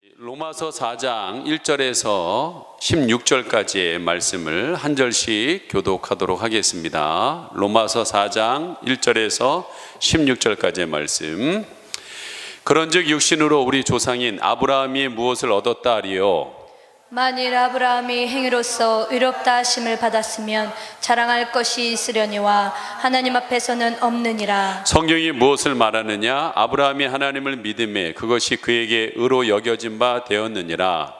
로마서 4장 1절에서 16절까지의 말씀을 한 절씩 교독하도록 하겠습니다. 로마서 4장 1절에서 16절까지의 말씀. 그런즉 육신으로 우리 조상인 아브라함이 무엇을 얻었다 하리요? 만일 아브라함이 행위로서 의롭다 하심을 받았으면 자랑할 것이 있으려니와 하나님 앞에서는 없느니라. 성경이 무엇을 말하느냐? 아브라함이 하나님을 믿음에 그것이 그에게 의로 여겨진 바 되었느니라.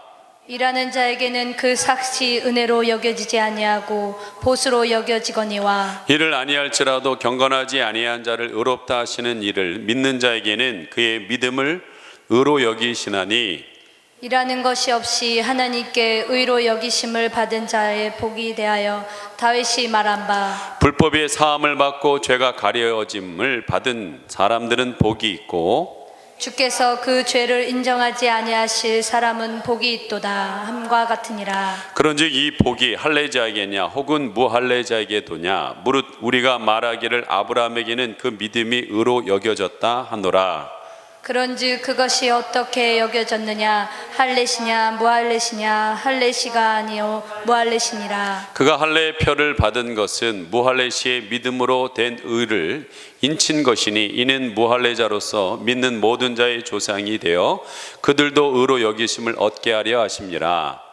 일하는 자에게는 그 삭시 은혜로 여겨지지 아니하고 보수로 여겨지거니와. 이를 아니할지라도 경건하지 아니한 자를 의롭다 하시는 이를 믿는 자에게는 그의 믿음을 의로 여기시나니, 일하는 것이 없이 하나님께 의로 여기심을 받은 자의 복이 대하여 다윗이 말한 바, 불법의 사함을 받고 죄가 가려짐을 받은 사람들은 복이 있고 주께서 그 죄를 인정하지 아니하실 사람은 복이 있도다 함과 같으니라. 그런즉 이 복이 할례자에게냐 혹은 무할례자에게 도냐? 무릇 우리가 말하기를 아브라함에게는 그 믿음이 의로 여겨졌다 하노라. 그런즉 그것이 어떻게 여겨졌느냐? 할례시냐 무할례시냐? 할례시가 아니요 무할례시니라. 그가 할례의 표를 받은 것은 무할례시의 믿음으로 된 의를 인친 것이니, 이는 무할례자로서 믿는 모든 자의 조상이 되어 그들도 의로 여기심을 얻게 하려 하심니라.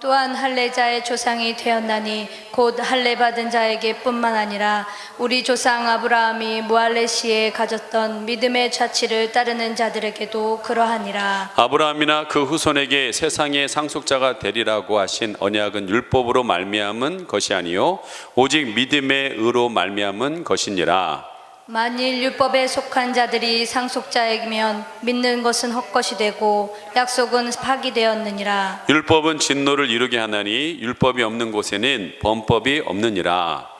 또한 할례자의 조상이 되었나니 곧 할례 받은 자에게 뿐만 아니라 우리 조상 아브라함이 무할례 시에 가졌던 믿음의 자치를 따르는 자들에게도 그러하니라. 아브라함이나 그 후손에게 세상의 상속자가 되리라고 하신 언약은 율법으로 말미암은 것이 아니요 오직 믿음의 의로 말미암은 것이니라. 만일 율법에 속한 자들이 상속자이면 믿는 것은 헛것이 되고 약속은 파기되었느니라. 율법은 진노를 이루게 하나니 율법이 없는 곳에는 범법이 없느니라.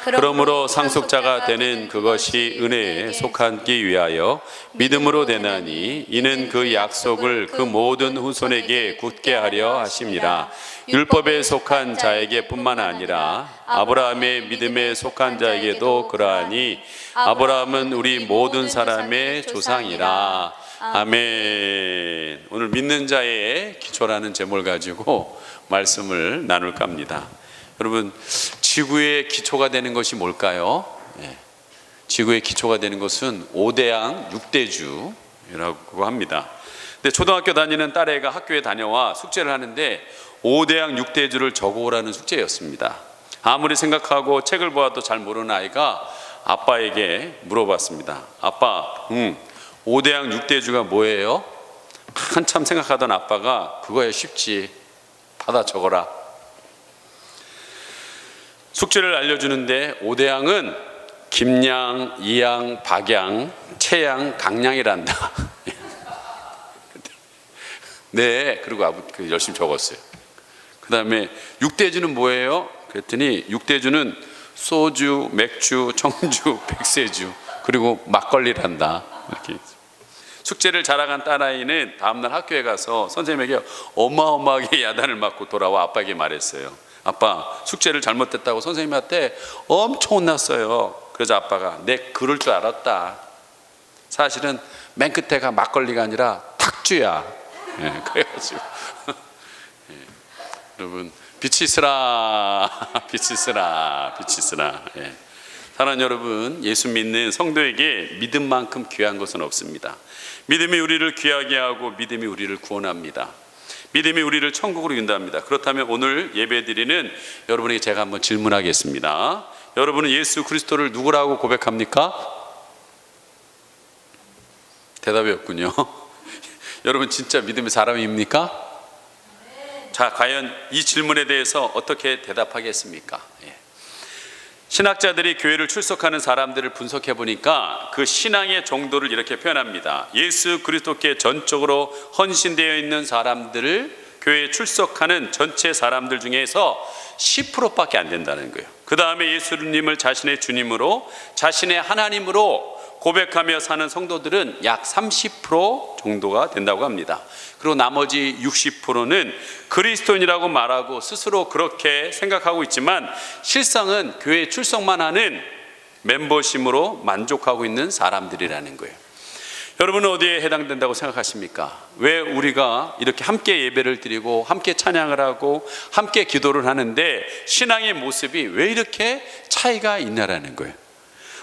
그러므로 상속자가 되는 그것이 은혜에 속하기 위하여 믿음으로 되나니, 이는 그 약속을 그 모든 후손에게 굳게 하려 하심이라. 율법에 속한 자에게 뿐만 아니라 아브라함의 믿음에 속한 자에게도 그러하니, 아브라함은 우리 모든 사람의 조상이라. 아멘. 오늘 믿는 자의 기초라는 제목을 가지고 말씀을 나눌까 합니다. 여러분, 지구의 기초가 되는 것이 뭘까요? 지구의 기초가 되는 것은 5대양 6대주라고 합니다. 근데 초등학교 다니는 딸애가 학교에 다녀와 숙제를 하는데 5대양 6대주를 적어오라는 숙제였습니다. 아무리 생각하고 책을 보아도 잘 모르는 아이가 아빠에게 물어봤습니다. 아빠, 5대양 6대주가 뭐예요? 한참 생각하던 아빠가, 그거야 쉽지, 받아 적어라. 숙제를 알려주는데 5대양은 김양, 이양, 박양, 채양, 강양이란다. 네, 그리고 열심히 적었어요. 그 다음에 6대주는 뭐예요? 그랬더니 6대주는 소주, 맥주, 청주, 백세주, 그리고 막걸리란다. 이렇게. 숙제를 잘하간 딸아이는 다음날 학교에 가서 선생님에게 어마어마하게 야단을 맞고 돌아와 아빠에게 말했어요. 아빠, 숙제를 잘못했다고 선생님한테 엄청 혼났어요. 그래서 아빠가, 내 그럴 줄 알았다. 사실은 맨 끝에가 막걸리가 아니라 탁주야. 그래가지고 여러분, 빛이 있으라, 빛이 있으라, 빛이 있으라. 사랑하는 여러분, 예수 믿는 성도에게 믿음만큼 귀한 것은 없습니다. 믿음이 우리를 귀하게 하고 믿음이 우리를 구원합니다. 믿음이 우리를 천국으로 인도합니다. 그렇다면 오늘 예배드리는 여러분에게 제가 한번 질문하겠습니다. 여러분은 예수 그리스도를 누구라고 고백합니까? 대답이 없군요. 여러분 진짜 믿음의 사람입니까? 자, 과연 이 질문에 대해서 어떻게 대답하겠습니까? 신학자들이 교회를 출석하는 사람들을 분석해 보니까 그 신앙의 정도를 이렇게 표현합니다. 예수 그리스도께 전적으로 헌신되어 있는 사람들을 교회에 출석하는 전체 사람들 중에서 10%밖에 안 된다는 거예요. 그 다음에 예수님을 자신의 주님으로, 자신의 하나님으로 고백하며 사는 성도들은 약 30% 정도가 된다고 합니다. 그리고 나머지 60%는 그리스도인이라고 말하고 스스로 그렇게 생각하고 있지만 실상은 교회에 출석만 하는 멤버십으로 만족하고 있는 사람들이라는 거예요. 여러분은 어디에 해당된다고 생각하십니까? 왜 우리가 이렇게 함께 예배를 드리고 함께 찬양을 하고 함께 기도를 하는데 신앙의 모습이 왜 이렇게 차이가 있냐라는 거예요.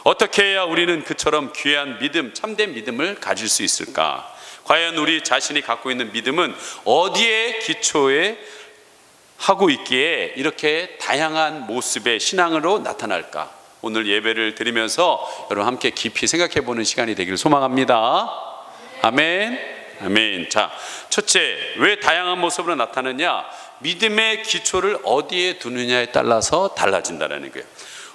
어떻게 해야 우리는 그처럼 귀한 믿음, 참된 믿음을 가질 수 있을까? 과연 우리 자신이 갖고 있는 믿음은 어디에 기초에 하고 있기에 이렇게 다양한 모습의 신앙으로 나타날까? 오늘 예배를 드리면서 여러분 함께 깊이 생각해 보는 시간이 되기를 소망합니다. 아멘. 아멘. 자, 첫째, 왜 다양한 모습으로 나타나냐? 믿음의 기초를 어디에 두느냐에 따라서 달라진다는 거예요.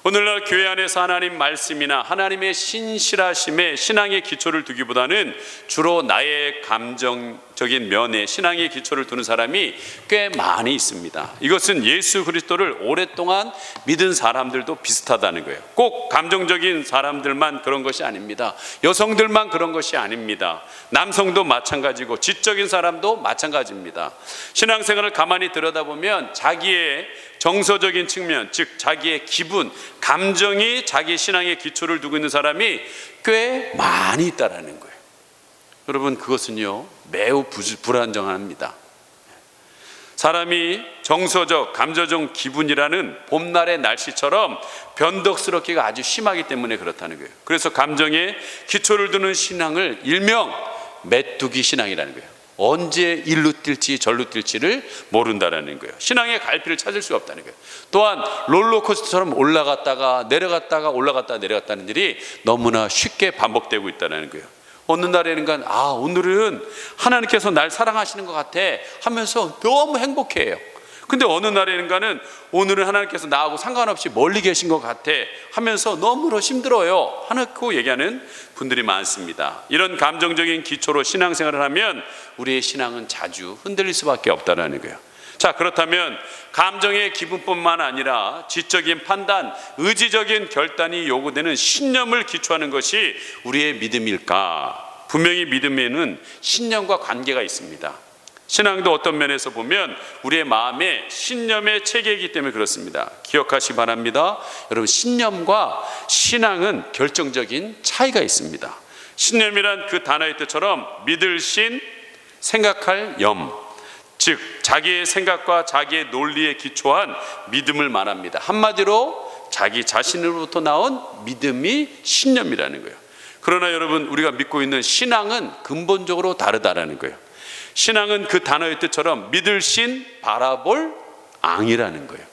오늘날 교회 안에서 하나님 말씀이나 하나님의 신실하심에 신앙의 기초를 두기보다는 주로 나의 감정적인 면에 신앙의 기초를 두는 사람이 꽤 많이 있습니다. 이것은 예수 그리스도를 오랫동안 믿은 사람들도 비슷하다는 거예요. 꼭 감정적인 사람들만 그런 것이 아닙니다. 여성들만 그런 것이 아닙니다. 남성도 마찬가지고 지적인 사람도 마찬가지입니다. 신앙생활을 가만히 들여다보면 자기의 정서적인 측면, 즉 자기의 기분, 감정이 자기 신앙의 기초를 두고 있는 사람이 꽤 많이 있다라는 거예요. 여러분, 그것은요 매우 불안정합니다. 사람이 정서적, 감정적 기분이라는 봄날의 날씨처럼 변덕스럽기가 아주 심하기 때문에 그렇다는 거예요. 그래서 감정에 기초를 두는 신앙을 일명 메뚜기 신앙이라는 거예요. 언제 일로 뛸지 절로 뛸지를 모른다는 거예요. 신앙의 갈피를 찾을 수가 없다는 거예요. 또한 롤러코스터처럼 올라갔다가 내려갔다가 올라갔다가 내려갔다는 일이 너무나 쉽게 반복되고 있다는 거예요. 어느 날에는 오늘은 하나님께서 날 사랑하시는 것 같아 하면서 너무 행복해요. 근데 어느 날에는 오늘은 하나님께서 나하고 상관없이 멀리 계신 것 같아 하면서 너무나 힘들어요 하고 얘기하는 분들이 많습니다. 이런 감정적인 기초로 신앙생활을 하면 우리의 신앙은 자주 흔들릴 수밖에 없다는 거예요. 자, 그렇다면 감정의 기분뿐만 아니라 지적인 판단, 의지적인 결단이 요구되는 신념을 기초하는 것이 우리의 믿음일까? 분명히 믿음에는 신념과 관계가 있습니다. 신앙도 어떤 면에서 보면 우리의 마음에 신념의 체계이기 때문에 그렇습니다. 기억하시기 바랍니다. 여러분, 신념과 신앙은 결정적인 차이가 있습니다. 신념이란 그 단어의 뜻처럼 믿을 신, 생각할 염, 즉 자기의 생각과 자기의 논리에 기초한 믿음을 말합니다. 한마디로 자기 자신으로부터 나온 믿음이 신념이라는 거예요. 그러나 여러분, 우리가 믿고 있는 신앙은 근본적으로 다르다라는 거예요. 신앙은 그 단어의 뜻처럼 믿을 신, 바라볼 앙이라는 거예요.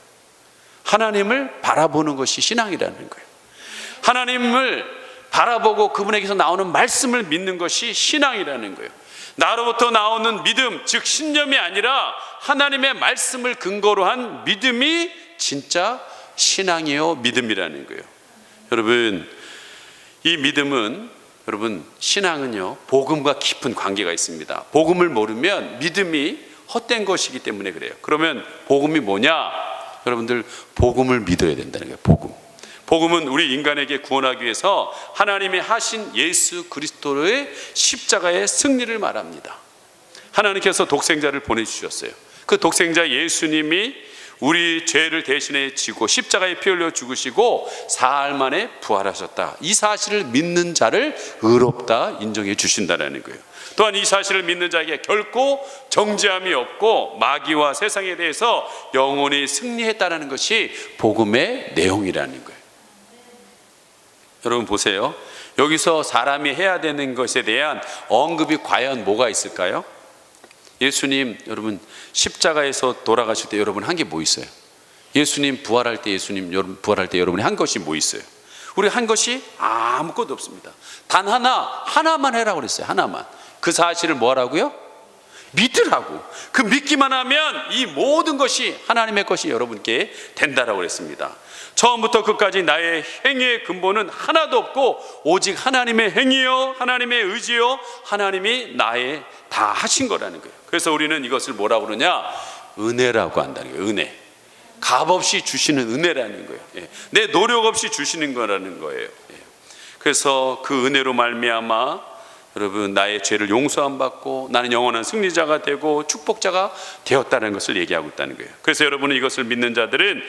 하나님을 바라보는 것이 신앙이라는 거예요. 하나님을 바라보고 그분에게서 나오는 말씀을 믿는 것이 신앙이라는 거예요. 나로부터 나오는 믿음, 즉 신념이 아니라 하나님의 말씀을 근거로 한 믿음이 진짜 신앙이요 믿음이라는 거예요. 여러분, 이 믿음은 신앙은요 복음과 깊은 관계가 있습니다. 복음을 모르면 믿음이 헛된 것이기 때문에 그래요. 그러면 복음이 뭐냐? 여러분들, 복음을 믿어야 된다는 거예요. 복음은 우리 인간에게 구원하기 위해서 하나님이 하신 예수 그리스도의 십자가의 승리를 말합니다. 하나님께서 독생자를 보내주셨어요. 그 독생자 예수님이 우리 죄를 대신해 지고 십자가에 피 흘려 죽으시고 사흘 만에 부활하셨다. 이 사실을 믿는 자를 의롭다 인정해 주신다는 거예요. 또한 이 사실을 믿는 자에게 결코 정죄함이 없고 마귀와 세상에 대해서 영원히 승리했다는 것이 복음의 내용이라는 거예요. 여러분 보세요. 여기서 사람이 해야 되는 것에 대한 언급이 과연 뭐가 있을까요? 예수님, 여러분 십자가에서 돌아가실 때 여러분 한 게 뭐 있어요? 예수님 부활할 때 여러분이 한 것이 뭐 있어요? 우리 한 것이 아무것도 없습니다. 단 하나만 해라고 그랬어요. 하나만. 그 사실을 뭐 하라고요? 믿으라고. 그 믿기만 하면 이 모든 것이 하나님의 것이 여러분께 된다라고 그랬습니다. 처음부터 끝까지 나의 행위의 근본은 하나도 없고 오직 하나님의 행위요, 하나님의 의지요, 하나님이 나의 다 하신 거라는 거예요. 그래서 우리는 이것을 뭐라고 그러냐? 은혜라고 한다는 거예요. 은혜. 값없이 주시는 은혜라는 거예요. 내 노력 없이 주시는 거라는 거예요. 그래서 그 은혜로 말미암아 여러분 나의 죄를 용서함 받고 나는 영원한 승리자가 되고 축복자가 되었다는 것을 얘기하고 있다는 거예요. 그래서 여러분은 이것을 믿는 자들은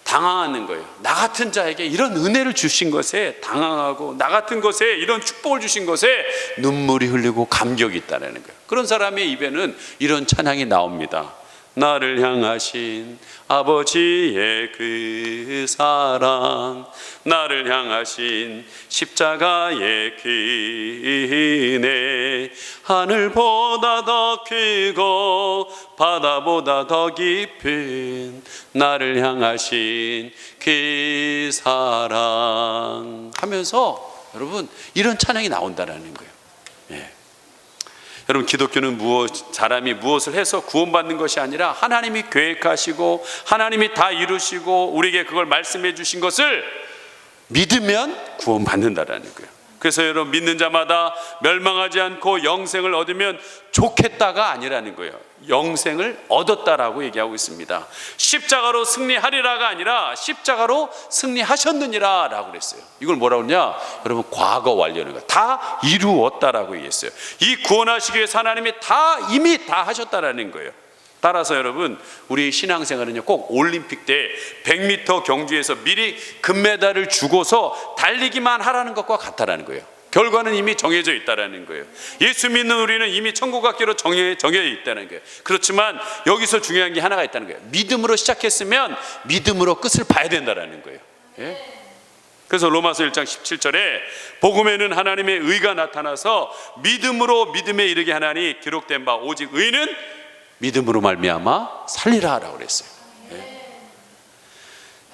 당황하는 거예요. 나 같은 자에게 이런 은혜를 주신 것에 당황하고, 나 같은 것에 이런 축복을 주신 것에 눈물이 흘리고 감격이 있다는 거예요. 그런 사람의 입에는 이런 찬양이 나옵니다. 나를 향하신 아버지의 그 사랑, 나를 향하신 십자가의 그 은혜, 하늘보다 더 크고 바다보다 더 깊은 나를 향하신 그 사랑 하면서 여러분 이런 찬양이 나온다라는 거예요. 예. 여러분, 기독교는 사람이 무엇을 해서 구원받는 것이 아니라 하나님이 계획하시고 하나님이 다 이루시고 우리에게 그걸 말씀해 주신 것을 믿으면 구원받는다라는 거예요. 그래서 여러분, 믿는 자마다 멸망하지 않고 영생을 얻으면 좋겠다가 아니라는 거예요. 영생을 얻었다라고 얘기하고 있습니다. 십자가로 승리하리라가 아니라 십자가로 승리하셨느니라 라고 그랬어요. 이걸 뭐라고 그러냐, 여러분, 과거 완료는 거예요. 다 이루었다라고 얘기했어요. 이 구원하시기 위해서 하나님이 이미 다 하셨다라는 거예요. 따라서 여러분, 우리 신앙생활은요, 꼭 올림픽 때 100m 경주에서 미리 금메달을 주고서 달리기만 하라는 것과 같다라는 거예요. 결과는 이미 정해져 있다라는 거예요. 예수 믿는 우리는 이미 천국 가기로 정해져 있다는 거예요. 그렇지만 여기서 중요한 게 하나가 있다는 거예요. 믿음으로 시작했으면 믿음으로 끝을 봐야 된다라는 거예요. 예? 그래서 로마서 1장 17절에 복음에는 하나님의 의가 나타나서 믿음으로 믿음에 이르게 하나니 기록된 바 오직 의는 믿음으로 말미암아 살리라 라고 그랬어요. 예?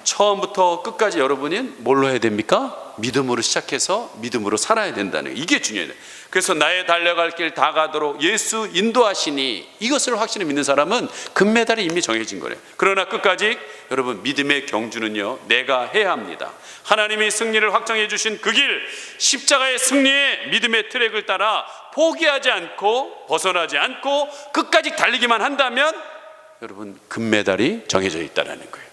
처음부터 끝까지 여러분이 뭘로 해야 됩니까? 믿음으로 시작해서 믿음으로 살아야 된다는, 이게 중요해요. 그래서 나의 달려갈 길 다 가도록 예수 인도하시니, 이것을 확실히 믿는 사람은 금메달이 이미 정해진 거예요. 그러나 끝까지 여러분, 믿음의 경주는요, 내가 해야 합니다. 하나님이 승리를 확정해 주신 그 길, 십자가의 승리의 믿음의 트랙을 따라 포기하지 않고 벗어나지 않고 끝까지 달리기만 한다면 여러분, 금메달이 정해져 있다는 거예요.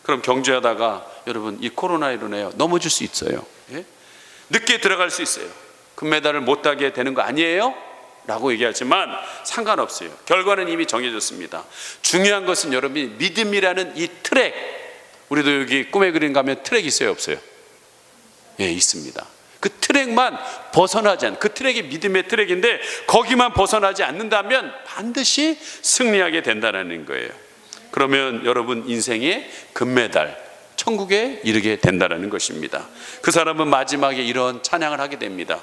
그럼 경주하다가 여러분, 이 코로나로 인해 넘어질 수 있어요. 예? 늦게 들어갈 수 있어요. 금메달을 못 따게 되는 거 아니에요? 라고 얘기하지만 상관없어요. 결과는 이미 정해졌습니다. 중요한 것은 여러분이 믿음이라는 이 트랙, 우리도 여기 꿈의 그림 가면 트랙 있어요, 없어요? 예, 있습니다. 그 트랙만 벗어나지 않는, 그 트랙이 믿음의 트랙인데 거기만 벗어나지 않는다면 반드시 승리하게 된다는 거예요. 그러면 여러분 인생의 금메달, 천국에 이르게 된다는 것입니다. 그 사람은 마지막에 이런 찬양을 하게 됩니다.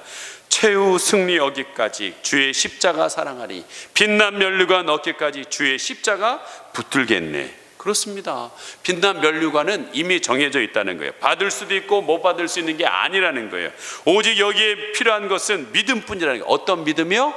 최후 승리 얻기까지 주의 십자가 사랑하리, 빛난 면류관 얻기까지 주의 십자가 붙들겠네. 그렇습니다. 빛난 면류관은 이미 정해져 있다는 거예요. 받을 수도 있고 못 받을 수 있는 게 아니라는 거예요. 오직 여기에 필요한 것은 믿음뿐이라는 거예요. 어떤 믿음이요?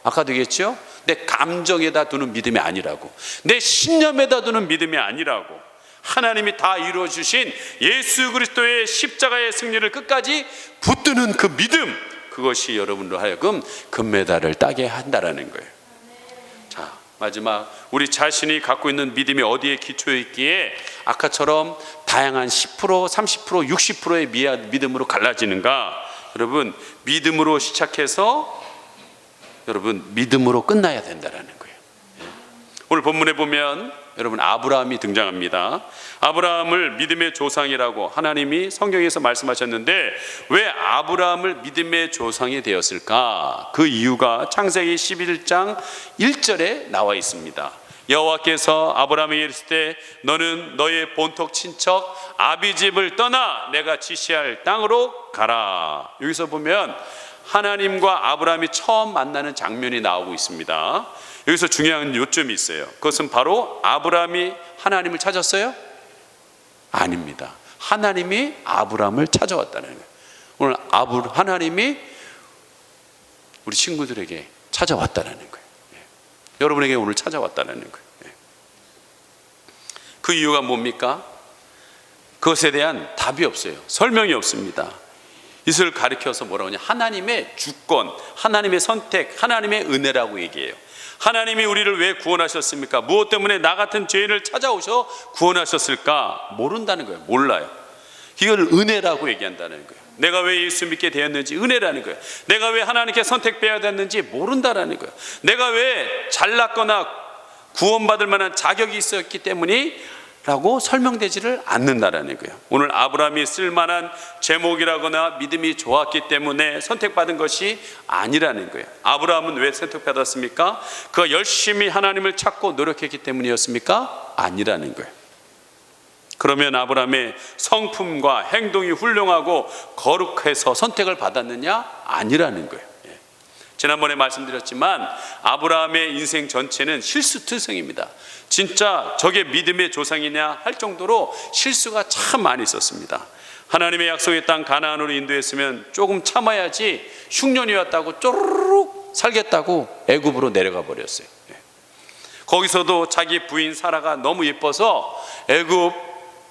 아까도 얘기했죠? 내 감정에다 두는 믿음이 아니라고, 내 신념에다 두는 믿음이 아니라고, 하나님이 다 이루어주신 예수 그리스도의 십자가의 승리를 끝까지 붙드는 그 믿음, 그것이 여러분으로 하여금 금메달을 따게 한다라는 거예요. 자, 마지막, 우리 자신이 갖고 있는 믿음이 어디에 기초해 있기에 아까처럼 다양한 10%, 30%, 60%의 믿음으로 갈라지는가? 여러분, 믿음으로 시작해서 여러분 믿음으로 끝나야 된다라는 거예요. 오늘 본문에 보면 여러분, 아브라함이 등장합니다. 아브라함을 믿음의 조상이라고 하나님이 성경에서 말씀하셨는데 왜 아브라함을 믿음의 조상이 되었을까? 그 이유가 창세기 11장 1절에 나와 있습니다. 여호와께서 아브라함에게 이르실 때 너는 너의 본토 친척 아비 집을 떠나 내가 지시할 땅으로 가라. 여기서 보면 하나님과 아브라함이 처음 만나는 장면이 나오고 있습니다. 여기서 중요한 요점이 있어요. 그것은 바로 아브라함이 하나님을 찾았어요? 아닙니다. 하나님이 아브라함을 찾아왔다는 거예요. 오늘 하나님이 우리 친구들에게 찾아왔다는 거예요. 여러분에게 오늘 찾아왔다는 거예요. 그 이유가 뭡니까? 그것에 대한 답이 없어요. 설명이 없습니다. 이것을 가리켜서 뭐라고 하냐, 하나님의 주권, 하나님의 선택, 하나님의 은혜라고 얘기해요. 하나님이 우리를 왜 구원하셨습니까? 무엇 때문에 나 같은 죄인을 찾아오셔 구원하셨을까? 모른다는 거예요. 몰라요. 이걸 은혜라고 얘기한다는 거예요. 내가 왜 예수 믿게 되었는지 은혜라는 거예요. 내가 왜 하나님께 선택받았는지 모른다라는 거예요. 내가 왜 잘났거나 구원받을 만한 자격이 있었기 때문에 라고 설명되지를 않는다라는 거예요. 오늘 아브라함이 쓸만한 제목이라거나 믿음이 좋았기 때문에 선택받은 것이 아니라는 거예요. 아브라함은 왜 선택받았습니까? 그가 열심히 하나님을 찾고 노력했기 때문이었습니까? 아니라는 거예요. 그러면 아브라함의 성품과 행동이 훌륭하고 거룩해서 선택을 받았느냐? 아니라는 거예요. 지난번에 말씀드렸지만 아브라함의 인생 전체는 실수투성입니다. 진짜 저게 믿음의 조상이냐 할 정도로 실수가 참 많이 있었습니다. 하나님의 약속의 땅 가나안으로 인도했으면 조금 참아야지 흉년이 왔다고 쪼르륵 살겠다고 애굽으로 내려가 버렸어요. 거기서도 자기 부인 사라가 너무 예뻐서 애굽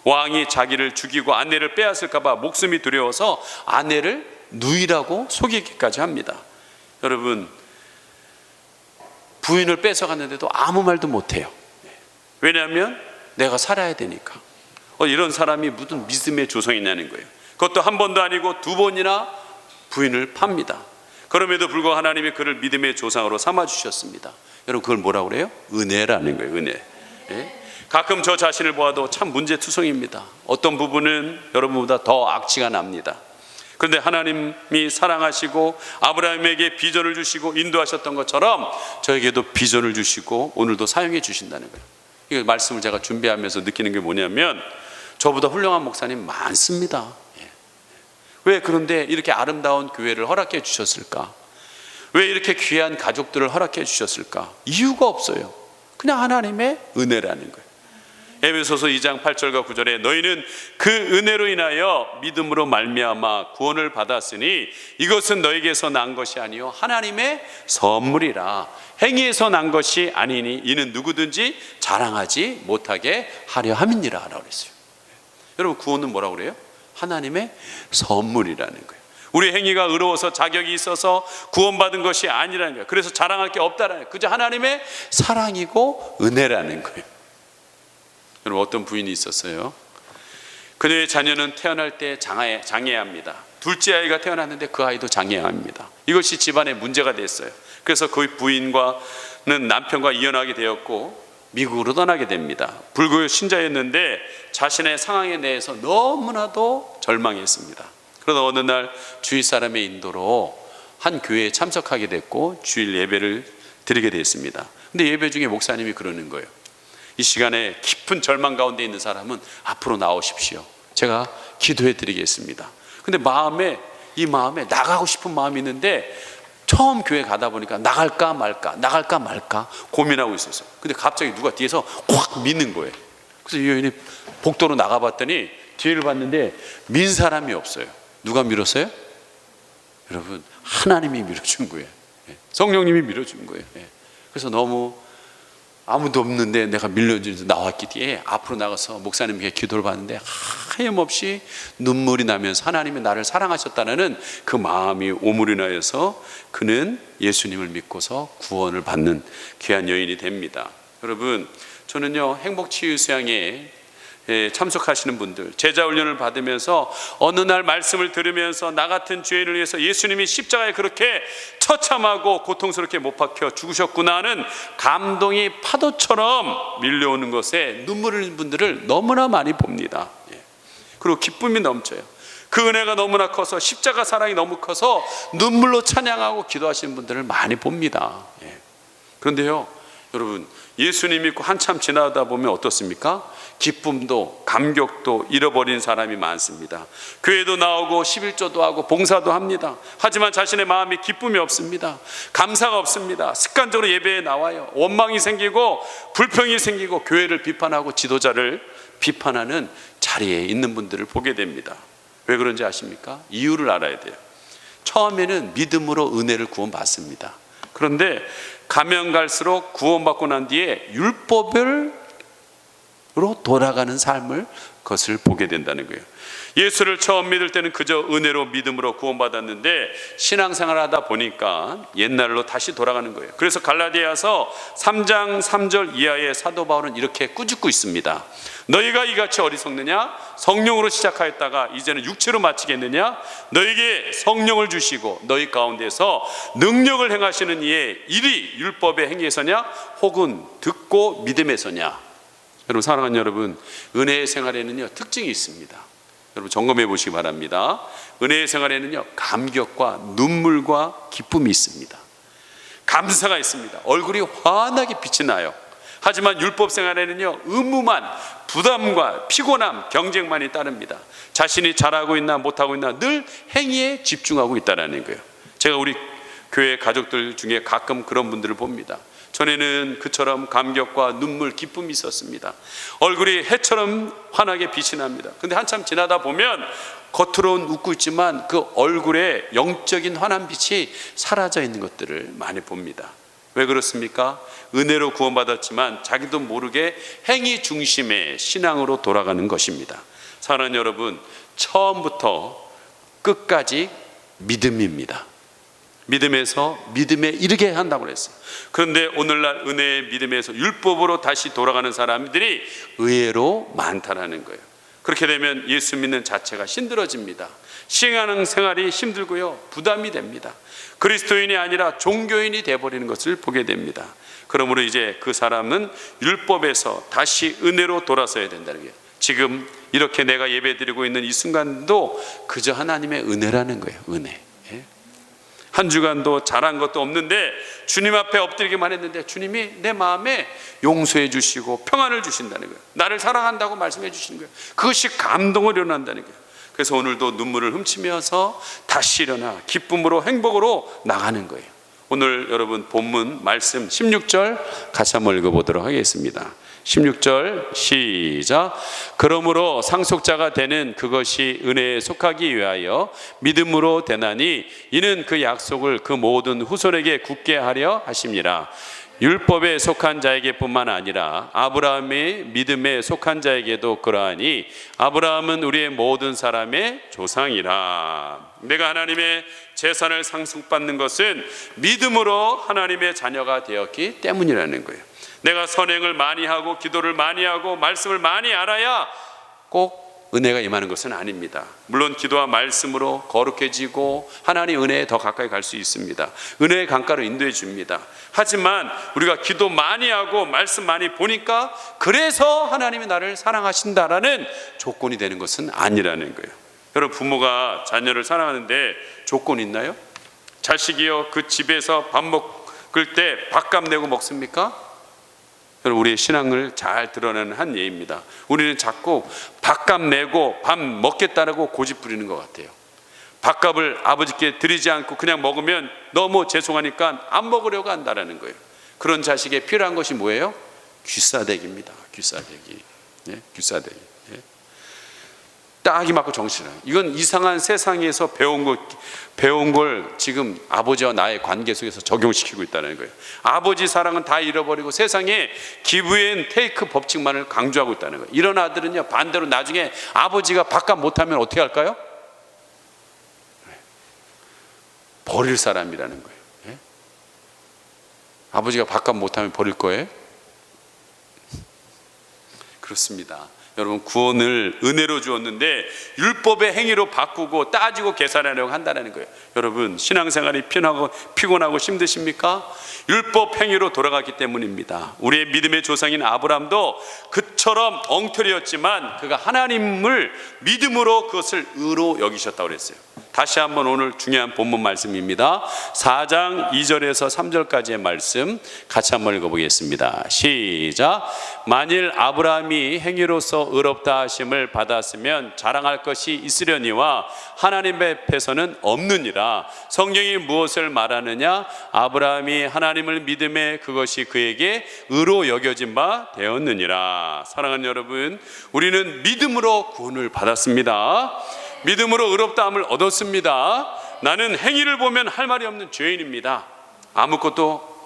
왕이 자기를 죽이고 아내를 빼앗을까 봐 목숨이 두려워서 아내를 누이라고 속이기까지 합니다. 여러분, 부인을 뺏어갔는데도 아무 말도 못해요. 왜냐하면 내가 살아야 되니까. 이런 사람이 무슨 믿음의 조상이냐는 거예요. 그것도 한 번도 아니고 두 번이나 부인을 팝니다. 그럼에도 불구하고 하나님이 그를 믿음의 조상으로 삼아주셨습니다. 여러분, 그걸 뭐라고 그래요? 은혜라는 거예요. 은혜. 가끔 저 자신을 보아도 참 문제투성입니다. 어떤 부분은 여러분보다 더 악취가 납니다. 그런데 하나님이 사랑하시고 아브라함에게 비전을 주시고 인도하셨던 것처럼 저에게도 비전을 주시고 오늘도 사용해 주신다는 거예요. 이 말씀을 제가 준비하면서 느끼는 게 뭐냐면 저보다 훌륭한 목사님 많습니다. 왜 그런데 이렇게 아름다운 교회를 허락해 주셨을까? 왜 이렇게 귀한 가족들을 허락해 주셨을까? 이유가 없어요. 그냥 하나님의 은혜라는 거예요. 에베소서 2장 8절과 9절에 너희는 그 은혜로 인하여 믿음으로 말미암아 구원을 받았으니 이것은 너에게서 난 것이 아니요 하나님의 선물이라. 행위에서 난 것이 아니니 이는 누구든지 자랑하지 못하게 하려 함이니라 라고 그랬어요. 여러분, 구원은 뭐라고 그래요? 하나님의 선물이라는 거예요. 우리 행위가 의로워서 자격이 있어서 구원받은 것이 아니라는 거예요. 그래서 자랑할 게 없다라는 거예요. 그저 하나님의 사랑이고 은혜라는 거예요. 여러분, 어떤 부인이 있었어요. 그녀의 자녀는 태어날 때 장애합니다. 둘째 아이가 태어났는데 그 아이도 장애합니다. 이것이 집안의 문제가 됐어요. 그래서 그 부인과는 남편과 이혼하게 되었고 미국으로 떠나게 됩니다. 불교 신자였는데 자신의 상황에 대해서 너무나도 절망했습니다. 그러다 어느 날 주위 사람의 인도로 한 교회에 참석하게 됐고 주일 예배를 드리게 됐습니다. 근데 예배 중에 목사님이 그러는 거예요. 이 시간에 깊은 절망 가운데 있는 사람은 앞으로 나오십시오. 제가 기도해 드리겠습니다. 근데 이 마음에 나가고 싶은 마음이 있는데 처음 교회 가다 보니까 나갈까 말까 고민하고 있었어요. 근데 갑자기 누가 뒤에서 확 미는 거예요. 그래서 이 여인이 복도로 나가봤더니 뒤를 봤는데 민 사람이 없어요. 누가 밀었어요? 여러분, 하나님이 밀어준 거예요. 성령님이 밀어준 거예요. 그래서 너무 아무도 없는데 내가 밀려줘서 나왔기 뒤에 앞으로 나가서 목사님께 기도를 받는데 하염없이 눈물이 나면서 하나님이 나를 사랑하셨다는 그 마음이 오므려나여서 그는 예수님을 믿고서 구원을 받는 귀한 여인이 됩니다. 여러분, 저는요 행복치유수양에 참석하시는 분들, 제자훈련을 받으면서 어느 날 말씀을 들으면서 나 같은 죄인을 위해서 예수님이 십자가에 그렇게 처참하고 고통스럽게 못 박혀 죽으셨구나 하는 감동이 파도처럼 밀려오는 것에 눈물 흘리는 분들을 너무나 많이 봅니다. 그리고 기쁨이 넘쳐요. 그 은혜가 너무나 커서 십자가 사랑이 너무 커서 눈물로 찬양하고 기도하시는 분들을 많이 봅니다. 그런데요 여러분, 예수님 믿고 한참 지나다 보면 어떻습니까? 기쁨도 감격도 잃어버린 사람이 많습니다. 교회도 나오고 11조도 하고 봉사도 합니다. 하지만 자신의 마음에 기쁨이 없습니다. 감사가 없습니다. 습관적으로 예배에 나와요. 원망이 생기고 불평이 생기고 교회를 비판하고 지도자를 비판하는 자리에 있는 분들을 보게 됩니다. 왜 그런지 아십니까? 이유를 알아야 돼요. 처음에는 믿음으로 은혜를 구원받습니다. 그런데 가면 갈수록 구원받고 난 뒤에 율법으로 돌아가는 삶을 그것을 보게 된다는 거예요. 예수를 처음 믿을 때는 그저 은혜로 믿음으로 구원받았는데 신앙생활을 하다 보니까 옛날로 다시 돌아가는 거예요. 그래서 갈라디아서 3장 3절 이하의 사도 바울은 이렇게 꾸짖고 있습니다. 너희가 이같이 어리석느냐? 성령으로 시작하였다가 이제는 육체로 마치겠느냐? 너희에게 성령을 주시고 너희 가운데서 능력을 행하시는 이의 일이 율법의 행위에서냐? 혹은 듣고 믿음에서냐? 여러분, 사랑하는 여러분, 은혜의 생활에는요 특징이 있습니다. 여러분 점검해 보시기 바랍니다. 은혜의 생활에는요 감격과 눈물과 기쁨이 있습니다. 감사가 있습니다. 얼굴이 환하게 빛이 나요. 하지만 율법 생활에는요 의무만, 부담과 피곤함, 경쟁만이 따릅니다. 자신이 잘하고 있나 못하고 있나 늘 행위에 집중하고 있다는 거예요. 제가 우리 교회 가족들 중에 가끔 그런 분들을 봅니다. 전에는 그처럼 감격과 눈물, 기쁨이 있었습니다. 얼굴이 해처럼 환하게 빛이 납니다. 근데 한참 지나다 보면 겉으로는 웃고 있지만 그 얼굴에 영적인 환한 빛이 사라져 있는 것들을 많이 봅니다. 왜 그렇습니까? 은혜로 구원받았지만 자기도 모르게 행위 중심의 신앙으로 돌아가는 것입니다. 사랑하는 여러분, 처음부터 끝까지 믿음입니다. 믿음에서 믿음에 이르게 한다고 그랬어요. 그런데 오늘날 은혜의 믿음에서 율법으로 다시 돌아가는 사람들이 의외로 많다라는 거예요. 그렇게 되면 예수 믿는 자체가 힘들어집니다. 시행하는 생활이 힘들고요 부담이 됩니다. 그리스도인이 아니라 종교인이 되어버리는 것을 보게 됩니다. 그러므로 이제 그 사람은 율법에서 다시 은혜로 돌아서야 된다는 거예요. 지금 이렇게 내가 예배드리고 있는 이 순간도 그저 하나님의 은혜라는 거예요. 은혜. 한 주간도 잘한 것도 없는데 주님 앞에 엎드리기만 했는데 주님이 내 마음에 용서해 주시고 평안을 주신다는 거예요. 나를 사랑한다고 말씀해 주시는 거예요. 그것이 감동을 일어난다는 거예요. 그래서 오늘도 눈물을 훔치면서 다시 일어나 기쁨으로 행복으로 나가는 거예요. 오늘 여러분 본문 말씀 16절 같이 한번 읽어보도록 하겠습니다. 16절 시작. 그러므로 상속자가 되는 그것이 은혜에 속하기 위하여 믿음으로 되나니 이는 그 약속을 그 모든 후손에게 굳게 하려 하심이라. 율법에 속한 자에게 뿐만 아니라 아브라함의 믿음에 속한 자에게도 그러하니 아브라함은 우리의 모든 사람의 조상이라. 내가 하나님의 재산을 상속받는 것은 믿음으로 하나님의 자녀가 되었기 때문이라는 거예요. 내가 선행을 많이 하고 기도를 많이 하고 말씀을 많이 알아야 꼭 은혜가 임하는 것은 아닙니다. 물론 기도와 말씀으로 거룩해지고 하나님 은혜에 더 가까이 갈 수 있습니다. 은혜의 강가로 인도해 줍니다. 하지만 우리가 기도 많이 하고 말씀 많이 보니까 그래서 하나님이 나를 사랑하신다라는 조건이 되는 것은 아니라는 거예요. 여러분, 부모가 자녀를 사랑하는데 조건 있나요? 자식이요 그 집에서 밥 먹을 때 밥값 내고 먹습니까? 우리의 신앙을 잘 드러내는 한 예입니다. 우리는 자꾸 밥값 내고 밥 먹겠다라고 고집 부리는 것 같아요. 밥값을 아버지께 드리지 않고 그냥 먹으면 너무 죄송하니까 안 먹으려고 한다라는 거예요. 그런 자식에 필요한 것이 뭐예요? 귀싸대기입니다. 귀싸대기. 네? 귀싸대기. 네? 딱이 맞고 정신을. 이건 이상한 세상에서 배운 걸 지금 아버지와 나의 관계 속에서 적용시키고 있다는 거예요. 아버지 사랑은 다 잃어버리고 세상에 기브 앤 테이크 법칙만을 강조하고 있다는 거예요. 이런 아들은요 반대로 나중에 아버지가 밥값 못하면 어떻게 할까요? 버릴 사람이라는 거예요. 예? 아버지가 밥값 못하면 버릴 거예요? 그렇습니다. 여러분, 구원을 은혜로 주었는데 율법의 행위로 바꾸고 따지고 계산하려고 한다는 거예요. 여러분, 신앙생활이 피곤하고 힘드십니까? 율법 행위로 돌아갔기 때문입니다. 우리의 믿음의 조상인 아브라함도 그처럼 엉터리였지만 그가 하나님을 믿음으로 그것을 의로 여기셨다고 그랬어요. 다시 한번 오늘 중요한 본문 말씀입니다. 4장 2절에서 3절까지의 말씀 같이 한번 읽어보겠습니다. 시작. 만일 아브라함이 행위로서 의롭다 하심을 받았으면 자랑할 것이 있으려니와 하나님 앞에서는 없느니라. 성경이 무엇을 말하느냐? 아브라함이 하나님을 믿음에 그것이 그에게 의로 여겨진 바 되었느니라. 사랑하는 여러분, 우리는 믿음으로 구원을 받았습니다. 믿음으로 의롭다함을 얻었습니다. 나는 행위를 보면 할 말이 없는 죄인입니다. 아무것도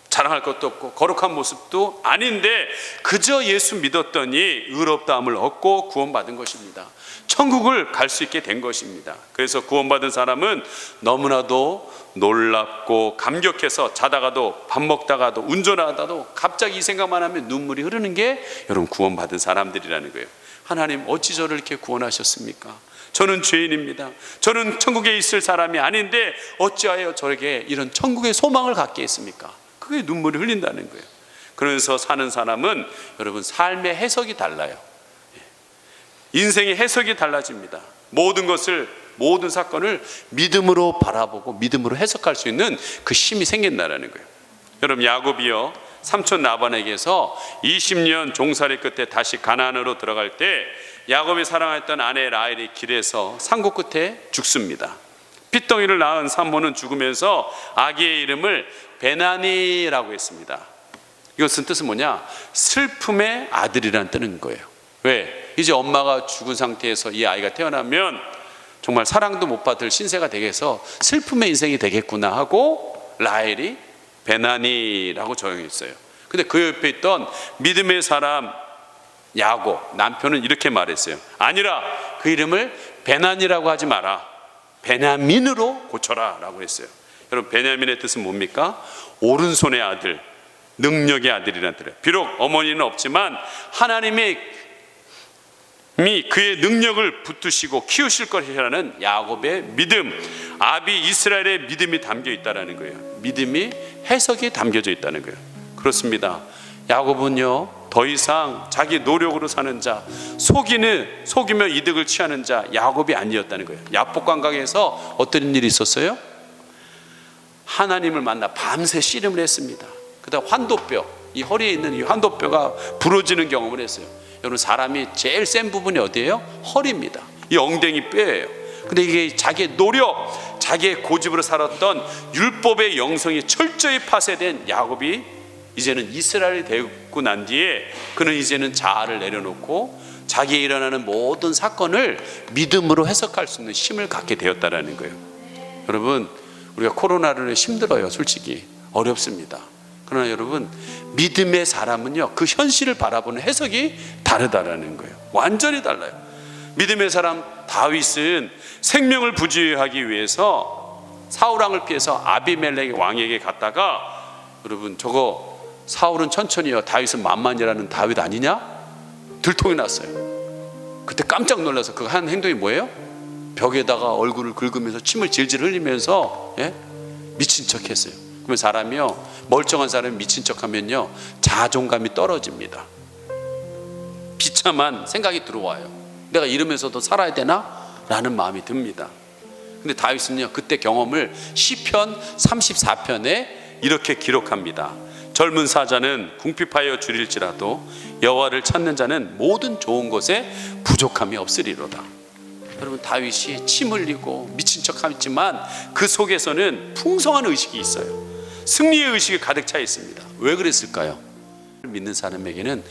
자랑할 것도 없고 거룩한 모습도 아닌데 그저 예수 믿었더니 의롭다함을 얻고 구원받은 것입니다. 천국을 갈 수 있게 된 것입니다. 그래서 구원받은 사람은 너무나도 놀랍고 감격해서 자다가도 밥 먹다가도 운전하다도 갑자기 이 생각만 하면 눈물이 흐르는 게 여러분 구원받은 사람들이라는 거예요. 하나님 어찌 저를 이렇게 구원하셨습니까? 저는 죄인입니다. 저는 천국에 있을 사람이 아닌데 어찌하여 저에게 이런 천국의 소망을 갖게 했습니까? 그게 눈물이 흘린다는 거예요. 그러면서 사는 사람은 여러분 삶의 해석이 달라요. 인생의 해석이 달라집니다. 모든 사건을 믿음으로 바라보고 믿음으로 해석할 수 있는 그 힘이 생긴다는 거예요. 여러분, 야곱이요, 삼촌 라반에게서 20년 종살이 끝에 다시 가나안으로 들어갈 때 야곱이 사랑했던 아내 라헬이 길에서 산고 끝에 죽습니다. 핏덩이를 낳은 산모는 죽으면서 아기의 이름을 베나니라고 했습니다. 이것은 뜻은 뭐냐? 슬픔의 아들이라는 뜻인 거예요. 왜? 이제 엄마가 죽은 상태에서 이 아이가 태어나면 정말 사랑도 못 받을 신세가 되겠어, 슬픔의 인생이 되겠구나 하고 라헬이 베나니라고 적용했어요. 근데 그 옆에 있던 믿음의 사람 야곱 남편은 이렇게 말했어요. 아니라 그 이름을 베나니라고 하지 마라, 베냐민으로 고쳐라 라고 했어요. 여러분, 베냐민의 뜻은 뭡니까? 오른손의 아들, 능력의 아들이라는 뜻이에요. 비록 어머니는 없지만 하나님이 그의 능력을 붙드시고 키우실 것이라는 야곱의 믿음, 아비 이스라엘의 믿음이 담겨 있다는 거예요. 믿음이 해석이 담겨져 있다는 거예요. 그렇습니다. 야곱은요, 더 이상 자기 노력으로 사는 자, 속이며 이득을 취하는 자 야곱이 아니었다는 거예요. 야복 관광에서 어떤 일이 있었어요? 하나님을 만나 밤새 씨름을 했습니다. 그다음 환도뼈, 이 허리에 있는 이 환도뼈가 부러지는 경험을 했어요. 여러분, 사람이 제일 센 부분이 어디예요? 허리입니다. 이 엉덩이 뼈예요. 근데 이게 자기의 노력, 자기의 고집으로 살았던 율법의 영성이 철저히 파쇄된 야곱이 이제는 이스라엘이 되고 난 뒤에 그는 이제는 자아를 내려놓고 자기에 일어나는 모든 사건을 믿음으로 해석할 수 있는 힘을 갖게 되었다라는 거예요. 여러분, 우리가 코로나로 힘들어요. 솔직히 어렵습니다. 그러나 여러분, 믿음의 사람은요, 그 현실을 바라보는 해석이 다르다라는 거예요. 완전히 달라요. 믿음의 사람 다윗은 생명을 부지하기 위해서 사울왕을 피해서 아비멜렉 왕에게 갔다가, 여러분, 저거 사울은 천천히요, 다윗은 만만이라는 다윗 아니냐? 들통이 났어요. 그때 깜짝 놀라서 그 한 행동이 뭐예요? 벽에다가 얼굴을 긁으면서 침을 질질 흘리면서 미친 척 했어요. 그러면 사람이요, 멀쩡한 사람이 미친 척 하면요, 자존감이 떨어집니다. 비참한 생각이 들어와요. 내가 이러면서도 살아야 되나? 라는 마음이 듭니다. 근데 다윗은요, 그때 경험을 시편 34편에 이렇게 기록합니다. 젊은 사자는 궁핍하여 줄일지라도 여호와를 찾는 자는 모든 좋은 것에 부족함이 없으리로다. 여러분, 다윗이 침 흘리고 미친 척 하지만 그 속에서는 풍성한 의식이 있어요. 승리의 의식이 가득 차 있습니다. 왜 그랬을까요? 믿는 사람에게는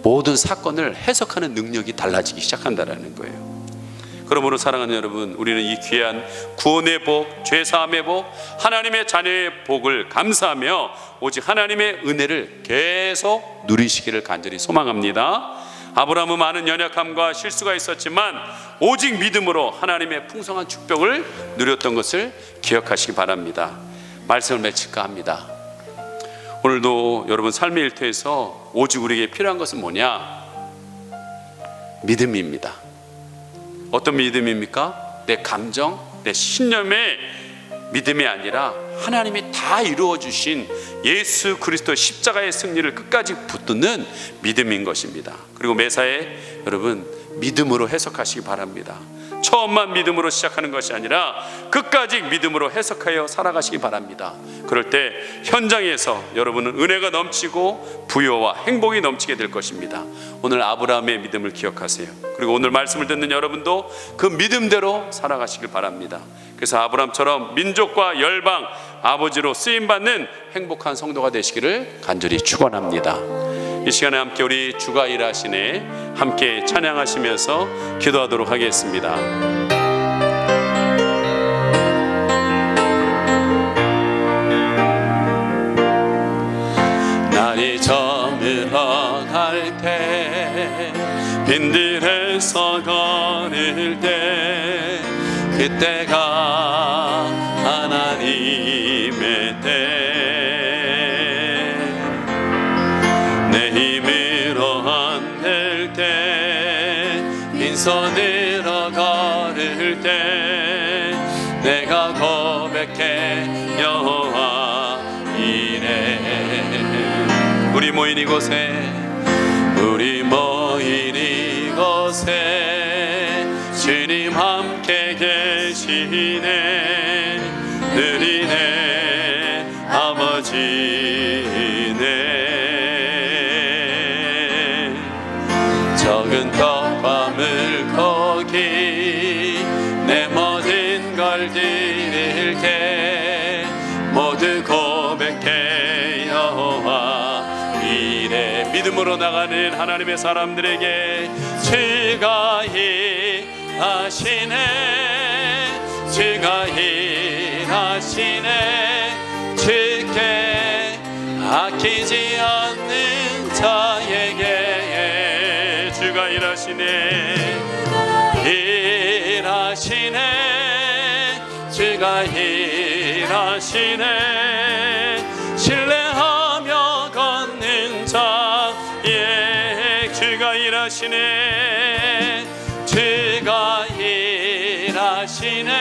모든 사건을 해석하는 능력이 달라지기 시작한다는 거예요. 그러므로 사랑하는 여러분, 우리는 이 귀한 구원의 복, 죄사함의 복, 하나님의 자녀의 복을 감사하며 오직 하나님의 은혜를 계속 누리시기를 간절히 소망합니다. 아브라함은 많은 연약함과 실수가 있었지만 오직 믿음으로 하나님의 풍성한 축복을 누렸던 것을 기억하시기 바랍니다. 말씀을 맺힐까 합니다. 오늘도 여러분 삶의 일터에서 오직 우리에게 필요한 것은 뭐냐? 믿음입니다. 어떤 믿음입니까? 내 감정, 내 신념의 믿음이 아니라 하나님이 다 이루어 주신 예수 그리스도 십자가의 승리를 끝까지 붙드는 믿음인 것입니다. 그리고 매사에 여러분 믿음으로 해석하시기 바랍니다. 처음만 믿음으로 시작하는 것이 아니라 끝까지 믿음으로 해석하여 살아가시기 바랍니다. 그럴 때 현장에서 여러분은 은혜가 넘치고 부여와 행복이 넘치게 될 것입니다. 오늘 아브라함의 믿음을 기억하세요. 그리고 오늘 말씀을 듣는 여러분도 그 믿음대로 살아가시길 바랍니다. 그래서 아브라함처럼 민족과 열방 아버지로 쓰임받는 행복한 성도가 되시기를 간절히 축원합니다. 이 시간에 함께 우리 주가 일하시네 함께 찬양하시면서 기도하도록 하겠습니다. 날이 저물어갈 때 빈들에서 걸을 때 그때가 하나님의 때 빈손으로 걸을 때 내가 고백해 여호와 이래 우리 모인 이곳에 주님 함께 계시네. 느리네 아버지네. 적은 떡과 물고기 내 모든 걸 드릴게. 모두 고백해 여호와 이래. 믿음으로 나가는 하나님의 사람들에게 주가 일하시네. 주가 일하시네. 주께 아끼지 않는 자에게 주가 일하시네. 일하시네. 주가 일하시네. 신뢰하며 걷는 자에 주가 일하시네. 주가 일하시네.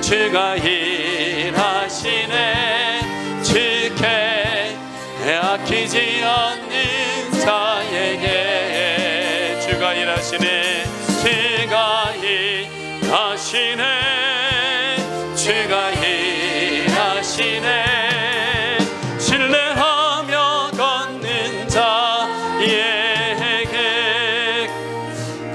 주가 일하시네. 주께 아끼지 않는 자에게 주가 일하시네. 주가 일하시네. 주가 일하시네. 신뢰하며 걷는 자에게.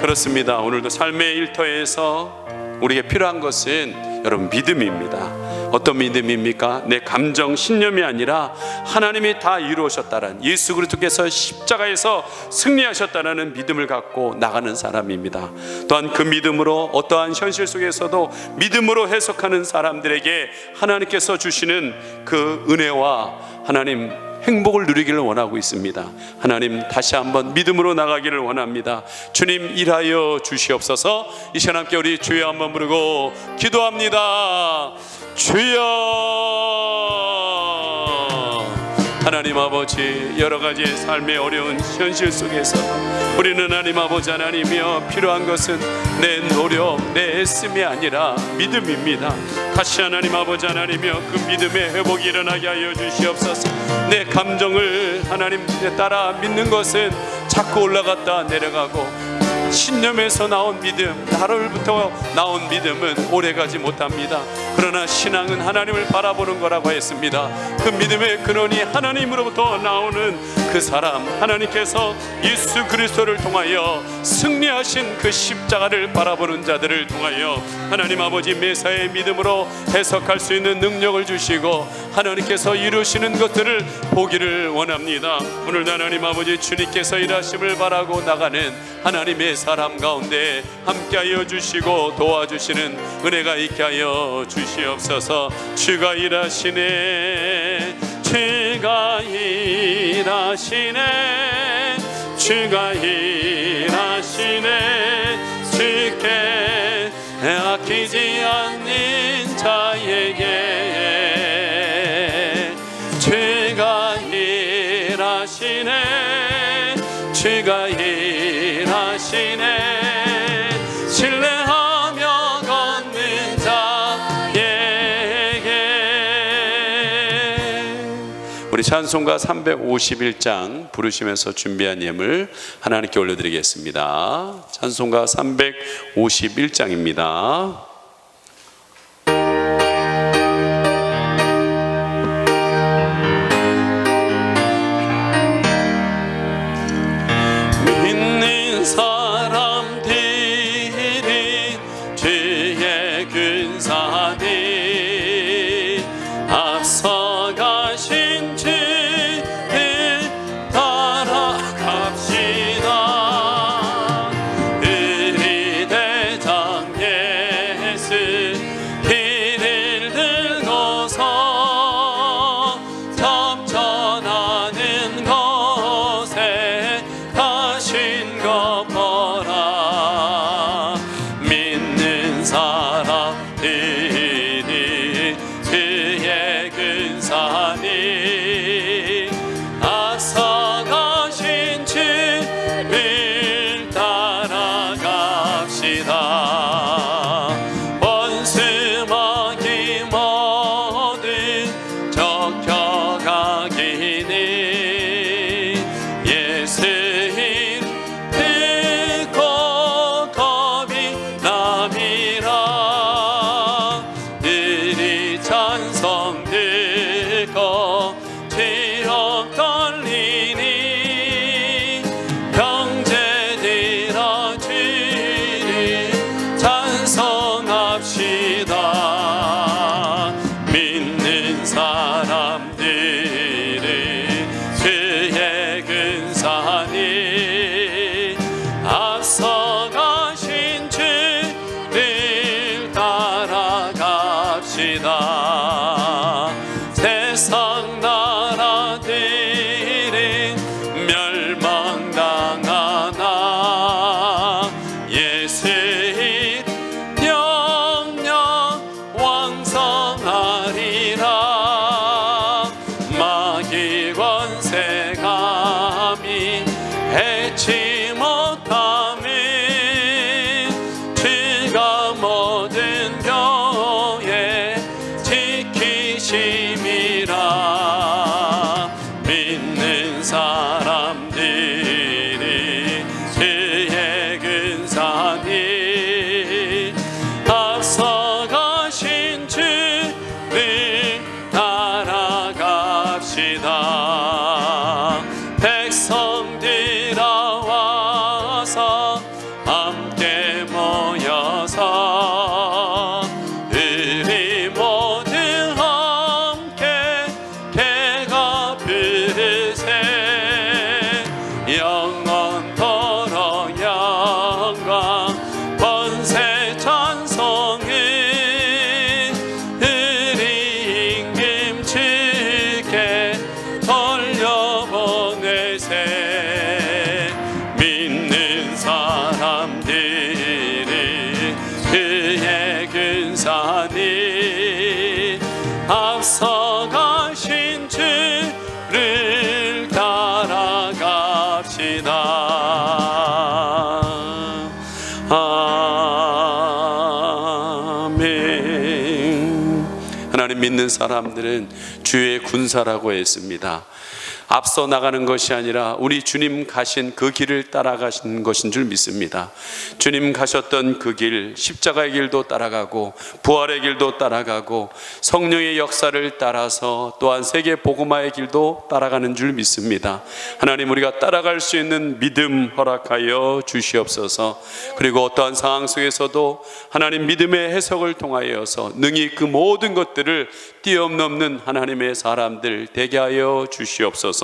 그렇습니다. 오늘도 삶의 일터에서 우리에게 필요한 것은 여러분 믿음입니다. 어떤 믿음입니까? 내 감정, 신념이 아니라 하나님이 다 이루셨다는, 예수 그리스도께서 십자가에서 승리하셨다는 믿음을 갖고 나가는 사람입니다. 또한 그 믿음으로 어떠한 현실 속에서도 믿음으로 해석하는 사람들에게 하나님께서 주시는 그 은혜와 하나님 행복을 누리기를 원하고 있습니다. 하나님 다시 한번 믿음으로 나가기를 원합니다. 주님 일하여 주시옵소서. 이 시간 함께 우리 주여 한번 부르고 기도합니다. 주여. 하나님 아버지, 여러 가지 삶의 어려운 현실 속에서 우리는 하나님 아버지 하나님이여 필요한 것은 내 노력, 내 애씀이 아니라 믿음입니다. 다시 하나님 아버지 하나님이여 그 믿음의 회복이 일어나게 하여 주시옵소서. 내 감정을 하나님 따라 믿는 것은 자꾸 올라갔다 내려가고, 신념에서 나온 믿음, 나로부터 나온 믿음은 오래가지 못합니다. 그러나 신앙은 하나님을 바라보는 거라고 했습니다. 그 믿음의 근원이 하나님으로부터 나오는 그 사람, 하나님께서 예수 그리스도를 통하여 승리하신 그 십자가를 바라보는 자들을 통하여 하나님 아버지 메사의 믿음으로 해석할 수 있는 능력을 주시고 하나님께서 이루시는 것들을 보기를 원합니다. 오늘도 하나님 아버지 주님께서 일하심을 바라고 나가는 하나님의 사람 가운데 함께하여 주시고 도와주시는 은혜가 있게 하여 주시옵소서. 주가 일하시네. 주가 일하시네. 주가 일하시네. 주께 아끼지 않는 자에게 주가 일하시네. 주가 일하시네. 신뢰하며 걷는 자에게. 우리 찬송가 351장 부르시면서 준비한 예물 하나님께 올려드리겠습니다. 찬송가 351장입니다. 사람들이 주의 근사들 앞서가신 주를 따라갑시다. 우리 대장 예수 길을 들고서 접전하는 곳에 가신 것 보라. 믿는 사람들이 주의 근사니 앞서가신 주를 따라갑시다. 원수마귀 모두 쫓겨가기니 사람들이 그의 근사니 앞서가신 주를 따라갑시다. 세상 나라들은 멸망당하나 예수의 영영 왕성하리라. 마귀 권세 감히 해치 못함은 주가 모든 교회 지키심이라. 믿는 사람들이 그의 근사니 앞서가신 주를 따라갑시다. 백성들아 와서 함께 모여서 우리 모두 함께 배가 부르세. 영원토록 영광 번세 찬송은 우리 임금 주께 돌려보내세. 믿는 사람들이 그의 근사니 앞서가신 주를 따라갑시다. 아멘. 하나님, 믿는 사람들은 주의 군사라고 했습니다. 앞서 나가는 것이 아니라 우리 주님 가신 그 길을 따라가신 것인 줄 믿습니다. 주님 가셨던 그 길, 십자가의 길도 따라가고 부활의 길도 따라가고 성령의 역사를 따라서 또한 세계 복음화의 길도 따라가는 줄 믿습니다. 하나님, 우리가 따라갈 수 있는 믿음 허락하여 주시옵소서. 그리고 어떠한 상황 속에서도 하나님 믿음의 해석을 통하여서 능히 그 모든 것들을 뛰어넘는 하나님의 사람들 되게 하여 주시옵소서.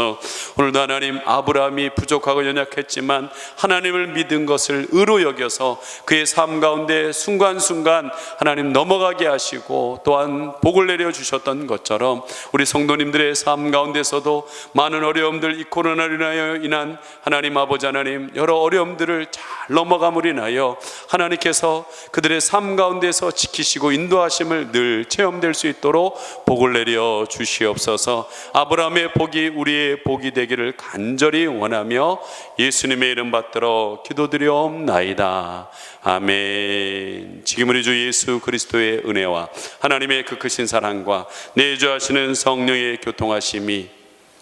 오늘도 하나님, 아브라함이 부족하고 연약했지만 하나님을 믿은 것을 의로 여겨서 그의 삶 가운데 순간순간 하나님 넘어가게 하시고 또한 복을 내려주셨던 것처럼 우리 성도님들의 삶 가운데서도 많은 어려움들, 이 코로나로 인한 하나님 아버지 하나님 여러 어려움들을 잘 넘어감으로 인하여 하나님께서 그들의 삶 가운데서 지키시고 인도하심을 늘 체험될 수 있도록 복을 내려 주시옵소서. 아브라함의 복이 우리의 복이 되기를 간절히 원하며 예수님의 이름 받들어 기도드리옵나이다. 아멘. 지금 우리 주 예수 그리스도의 은혜와 하나님의 그 크신 사랑과 내주하시는 성령의 교통하심이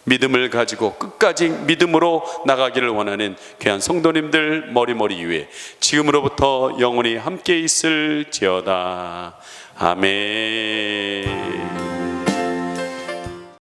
믿음을 가지고 끝까지 믿음으로 나가기를 원하는 귀한 성도님들 머리머리 위에 지금으로부터 영원히 함께 있을지어다. 아멘.